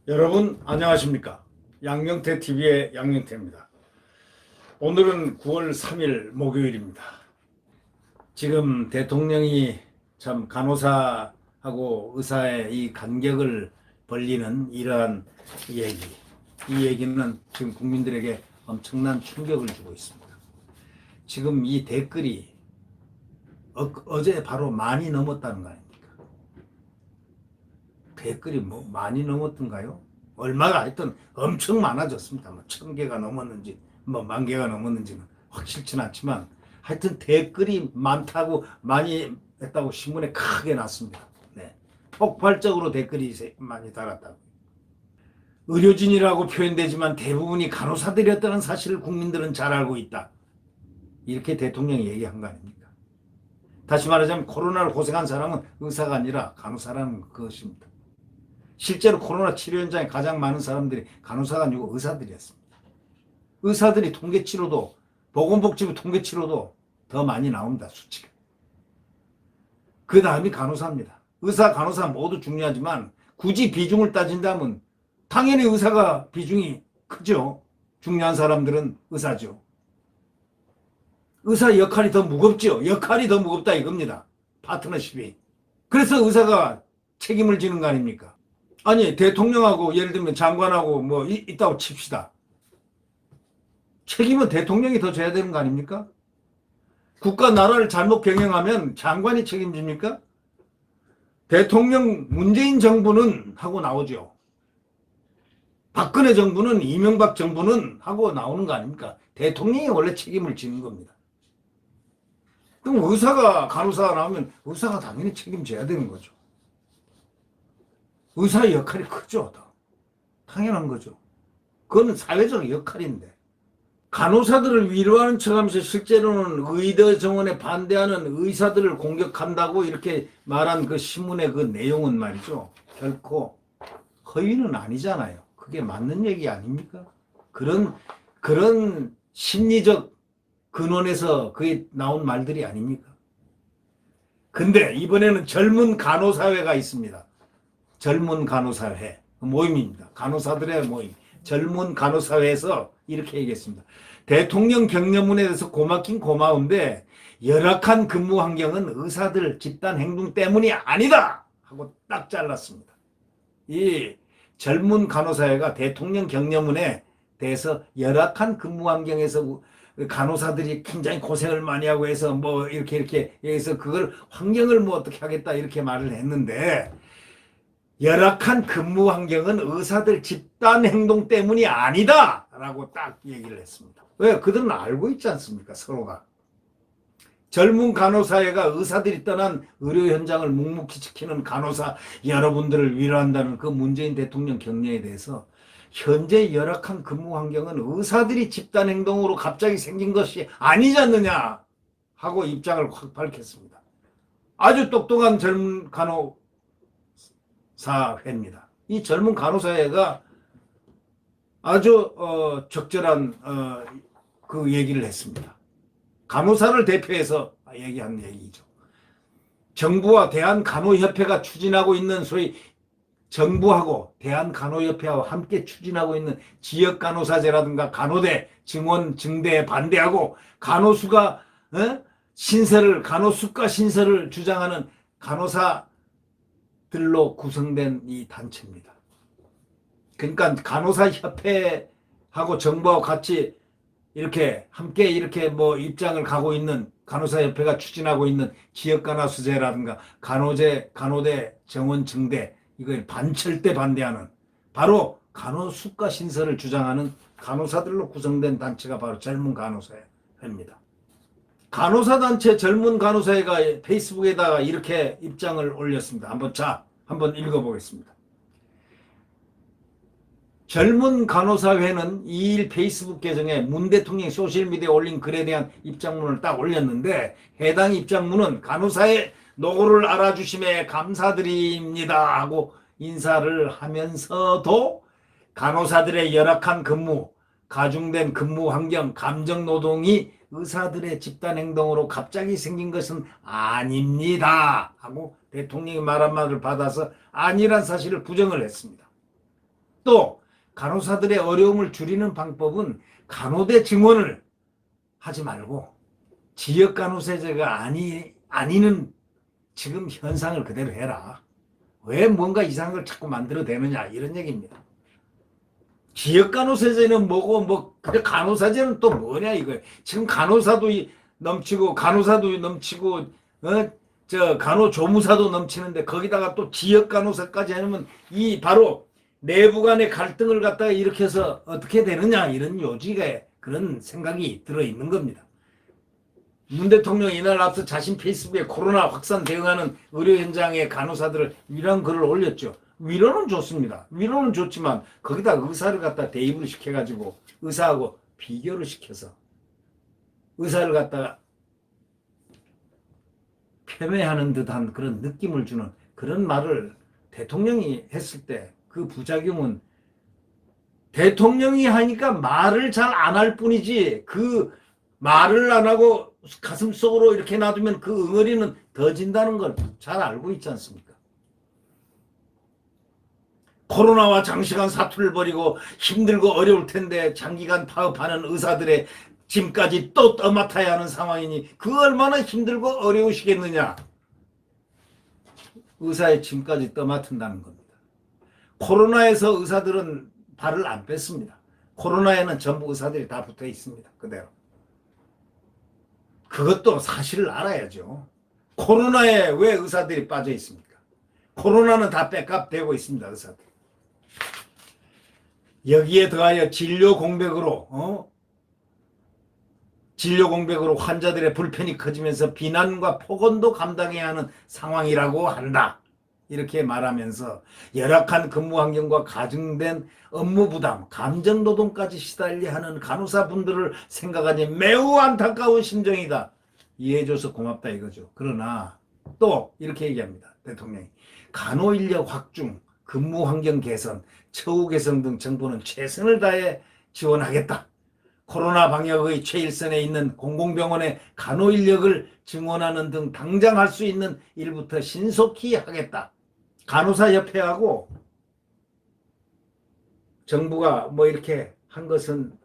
여러분 안녕하십니까? 양영태 TV의 양영태입니다. 오늘은 9월 3일 목요일입니다. 지금 대통령이 참 간호사하고 의사의 이 간격을 벌리는 이러한 얘기, 이 얘기는 지금 국민들에게 엄청난 충격을 주고 있습니다. 지금 이 댓글이 어제 바로 많이 넘었다는 거 아닙니까? 댓글이 뭐 많이 넘었던가요? 얼마가 하여튼 엄청 많아졌습니다. 뭐 1000개가 넘었는지 뭐 10,000개가 넘었는지는 확실치는 않지만 하여튼 댓글이 많다고 많이 했다고 신문에 크게 났습니다. 네. 폭발적으로 댓글이 많이 달았다고. 의료진이라고 표현되지만 대부분이 간호사들이었다는 사실을 국민들은 잘 알고 있다. 이렇게 대통령이 얘기한 거 아닙니까? 다시 말하자면 코로나를 고생한 사람은 의사가 아니라 간호사라는 것입니다. 실제로 코로나 치료 현장에 가장 많은 사람들이 간호사가 아니고 의사들이었습니다. 의사들이 통계치료도 보건복지부 통계치료도 더 많이 나옵니다. 수치가. 그 다음이 간호사입니다. 의사, 간호사 모두 중요하지만 굳이 비중을 따진다면 당연히 의사가 비중이 크죠. 중요한 사람들은 의사죠. 의사 역할이 더 무겁죠. 역할이 더 무겁다 이겁니다. 파트너십이. 그래서 의사가 책임을 지는 거 아닙니까? 아니 대통령하고 예를 들면 장관하고 뭐 있다고 칩시다. 책임은 대통령이 더 져야 되는 거 아닙니까? 국가 나라를 잘못 경영하면 장관이 책임집니까? 대통령 문재인 정부는 하고 나오죠. 박근혜 정부는 이명박 정부는 하고 나오는 거 아닙니까? 대통령이 원래 책임을 지는 겁니다. 그럼 의사가 간호사가 나오면 의사가 당연히 책임져야 되는 거죠. 의사의 역할이 크죠. 당연한 거죠. 그건 사회적 역할인데. 간호사들을 위로하는 척하면서 실제로는 의대 정원에 반대하는 의사들을 공격한다고 이렇게 말한 그 신문의 그 내용은 말이죠. 결코 허위는 아니잖아요. 그게 맞는 얘기 아닙니까? 그런 심리적 근원에서 그게 나온 말들이 아닙니까? 근데 이번에는 젊은 간호사회가 있습니다. 젊은 간호사회 모임입니다. 간호사들의 모임. 젊은 간호사회에서 이렇게 얘기했습니다. 대통령 격려문에 대해서 고맙긴 고마운데 열악한 근무 환경은 의사들 집단 행동 때문이 아니다 하고 딱 잘랐습니다. 이 젊은 간호사회가 대통령 격려문에 대해서 열악한 근무 환경에서 간호사들이 굉장히 고생을 많이 하고 해서 뭐 이렇게 해서 그걸 환경을 뭐 어떻게 하겠다 이렇게 말을 했는데 열악한 근무 환경은 의사들 집단 행동 때문이 아니다 라고 딱 얘기를 했습니다. 왜? 그들은 알고 있지 않습니까? 서로가. 젊은 간호사회가 의사들이 떠난 의료 현장을 묵묵히 지키는 간호사 여러분들을 위로한다는 그 문재인 대통령 격려에 대해서 현재 열악한 근무 환경은 의사들이 집단 행동으로 갑자기 생긴 것이 아니지 않느냐 하고 입장을 확 밝혔습니다. 아주 똑똑한 젊은 간호사회입니다. 이 젊은 간호사회가 아주 적절한 그 얘기를 했습니다. 간호사를 대표해서 얘기한 얘기죠. 정부와 대한간호협회가 추진하고 있는 소위 정부하고 대한간호협회와 함께 추진하고 있는 지역간호사제라든가 간호대 증원 증대에 반대하고 간호수가 간호수가 신설을 주장하는 간호사들로 구성된 이 단체입니다. 그러니까 간호사협회하고 정부하고 같이 이렇게 함께 이렇게 뭐 입장을 가고 있는 간호사협회가 추진하고 있는 지역간호수제라든가 간호제, 간호대, 정원 증대 이걸 반철대 반대하는 바로 간호수가 신설을 주장하는 간호사들로 구성된 단체가 바로 젊은 간호사회입니다. 간호사단체 젊은 간호사회가 페이스북에다가 이렇게 입장을 올렸습니다. 한번 읽어보겠습니다. 젊은 간호사회는 2일 페이스북 계정에 문 대통령이 소셜미디어에 올린 글에 대한 입장문을 딱 올렸는데 해당 입장문은 간호사의 노고를 알아주심에 감사드립니다 하고 인사를 하면서도 간호사들의 열악한 근무, 가중된 근무 환경, 감정노동이 의사들의 집단행동으로 갑자기 생긴 것은 아닙니다 하고 대통령이 말 한마디를 받아서 아니란 사실을 부정을 했습니다. 또 간호사들의 어려움을 줄이는 방법은 간호대 증원을 하지 말고 지역 간호사제가 아니는 지금 현상을 그대로 해라. 왜 뭔가 이상한 걸 자꾸 만들어대느냐 이런 얘기입니다. 지역 간호사제는 뭐고 근데 간호사제는 또 뭐냐 이거예요. 지금 간호사도 넘치고 저 간호조무사도 넘치는데 거기다가 또 지역 간호사까지 하면 이 바로 내부 간의 갈등을 갖다가 일으켜서 어떻게 되느냐 이런 요지가 그런 생각이 들어있는 겁니다. 문 대통령이 이날 앞서 자신 페이스북에 코로나 확산 대응하는 의료 현장의 간호사들을 위로한 글을 올렸죠. 위로는 좋습니다. 위로는 좋지만 거기다 의사를 갖다 대입을 시켜가지고 의사하고 비교를 시켜서 의사를 갖다가 폄훼하는 듯한 그런 느낌을 주는 그런 말을 대통령이 했을 때 그 부작용은 대통령이 하니까 말을 잘 안 할 뿐이지 그 말을 안 하고 가슴속으로 이렇게 놔두면 그 응어리는 더 진다는 걸 잘 알고 있지 않습니까? 코로나와 장시간 사투를 벌이고 힘들고 어려울 텐데 장기간 파업하는 의사들의 짐까지 또 떠맡아야 하는 상황이니 그 얼마나 힘들고 어려우시겠느냐. 의사의 짐까지 떠맡은다는 겁니다. 코로나에서 의사들은 발을 안 뺐습니다. 코로나에는 전부 의사들이 다 붙어 있습니다. 그대로. 그것도 사실을 알아야죠. 코로나에 왜 의사들이 빠져 있습니까? 코로나는 다 백업되고 있습니다. 의사들. 여기에 더하여 진료 공백으로 환자들의 불편이 커지면서 비난과 폭언도 감당해야 하는 상황이라고 한다. 이렇게 말하면서 열악한 근무 환경과 가중된 업무 부담, 감정노동까지 시달려 하는 간호사분들을 생각하니 매우 안타까운 심정이다. 이해해줘서 고맙다 이거죠. 그러나 또 이렇게 얘기합니다. 대통령이. 간호인력 확충, 근무 환경 개선, 처우 개선 등 정부는 최선을 다해 지원하겠다. 코로나 방역의 최일선에 있는 공공병원의 간호인력을 증원하는 등 당장 할 수 있는 일부터 신속히 하겠다. 간호사협회하고 정부가 이렇게 한 것은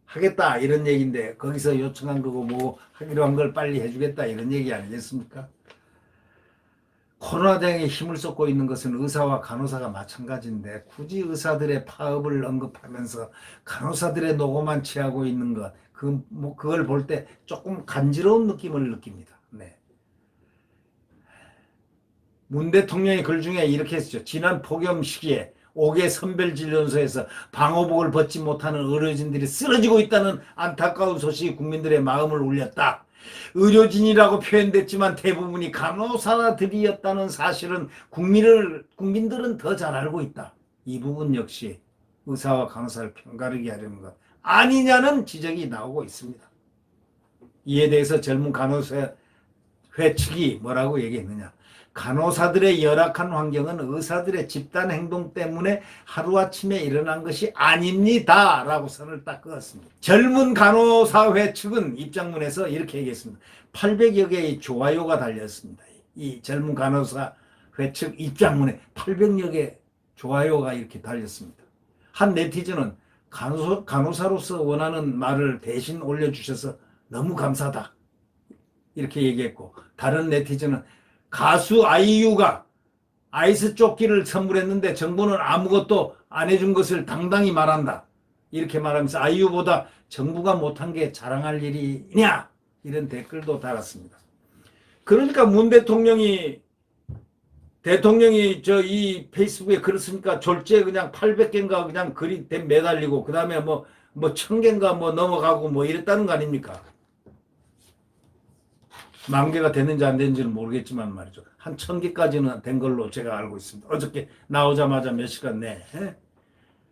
하겠다 이런 얘기인데 거기서 요청한 거고 하기로 한 걸 빨리 해주겠다 이런 얘기 아니겠습니까? 코로나 대응에 힘을 쏟고 있는 것은 의사와 간호사가 마찬가지인데 굳이 의사들의 파업을 언급하면서 간호사들의 노고만 취하고 있는 것 그걸 볼 때 조금 간지러운 느낌을 느낍니다. 네. 문 대통령의 글 중에 이렇게 했죠. 지난 폭염 시기에 5개 선별진료소에서 방호복을 벗지 못하는 의료진들이 쓰러지고 있다는 안타까운 소식이 국민들의 마음을 울렸다. 의료진이라고 표현됐지만 대부분이 간호사들이었다는 사실은 국민들은 더 잘 알고 있다. 이 부분 역시 의사와 간호사를 편가르게 하려는 것 아니냐는 지적이 나오고 있습니다. 이에 대해서 젊은 간호사회 측이 뭐라고 얘기했느냐. 간호사들의 열악한 환경은 의사들의 집단 행동 때문에 하루아침에 일어난 것이 아닙니다. 라고 선을 딱 그었습니다. 젊은 간호사회 측은 입장문에서 이렇게 얘기했습니다. 800여 개의 좋아요가 달렸습니다. 이 젊은 간호사회 측 입장문에 800여 개 좋아요가 이렇게 달렸습니다. 한 네티즌은 간호사로서 원하는 말을 대신 올려주셔서 너무 감사하다. 이렇게 얘기했고 다른 네티즌은 가수 아이유가 아이스 조끼를 선물했는데 정부는 아무것도 안 해준 것을 당당히 말한다. 이렇게 말하면서 아이유보다 정부가 못한 게 자랑할 일이냐 이런 댓글도 달았습니다. 그러니까 문 대통령이 이 페이스북에 글을 쓰니까 졸지에 그냥 800개인가 그냥 글이 매달리고 그 다음에 1000개인가 넘어가고 이랬다는 거 아닙니까? 10,000개가 됐는지 안 됐는지는 모르겠지만 말이죠. 한 1000개까지는 된 걸로 제가 알고 있습니다. 어저께 나오자마자 몇 시간 내에.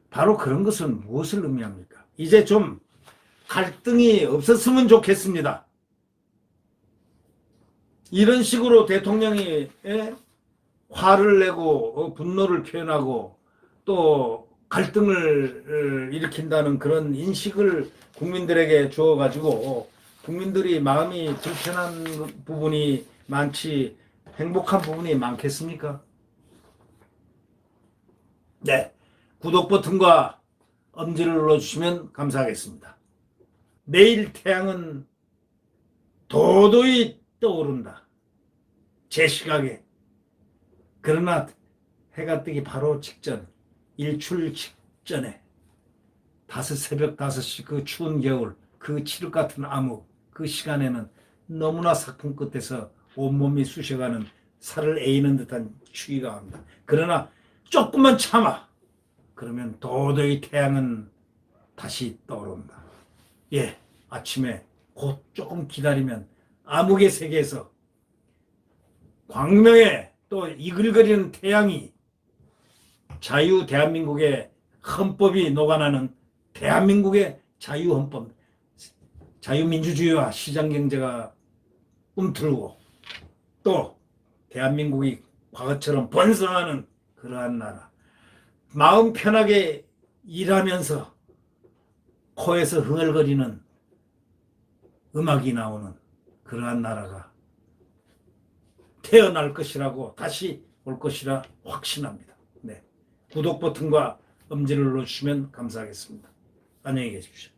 바로 그런 것은 무엇을 의미합니까? 이제 좀 갈등이 없었으면 좋겠습니다. 이런 식으로 대통령이 화를 내고 분노를 표현하고 또 갈등을 일으킨다는 그런 인식을 국민들에게 주어가지고 국민들이 마음이 불편한 부분이 많지 행복한 부분이 많겠습니까? 네, 구독 버튼과 엄지를 눌러주시면 감사하겠습니다. 내일 태양은 도도히 떠오른다. 제 시각에. 그러나 해가 뜨기 바로 직전, 일출 직전에 새벽 5시 그 추운 겨울, 그 칠흑 같은 암흑, 그 시간에는 너무나 사품 끝에서 온몸이 쑤셔가는 살을 에이는 듯한 추위가 합니다. 그러나 조금만 참아. 그러면 도저히 태양은 다시 떠오른다. 예, 아침에 곧 조금 기다리면 암흑의 세계에서 광명에 또 이글거리는 태양이 자유 대한민국의 헌법이 녹아나는 대한민국의 자유헌법, 자유민주주의와 시장경제가 꿈틀고 또 대한민국이 과거처럼 번성하는 그러한 나라, 마음 편하게 일하면서 코에서 흥얼거리는 음악이 나오는 그러한 나라가 태어날 것이라고, 다시 올 것이라 확신합니다. 네. 구독 버튼과 엄지를 눌러주시면 감사하겠습니다. 안녕히 계십시오.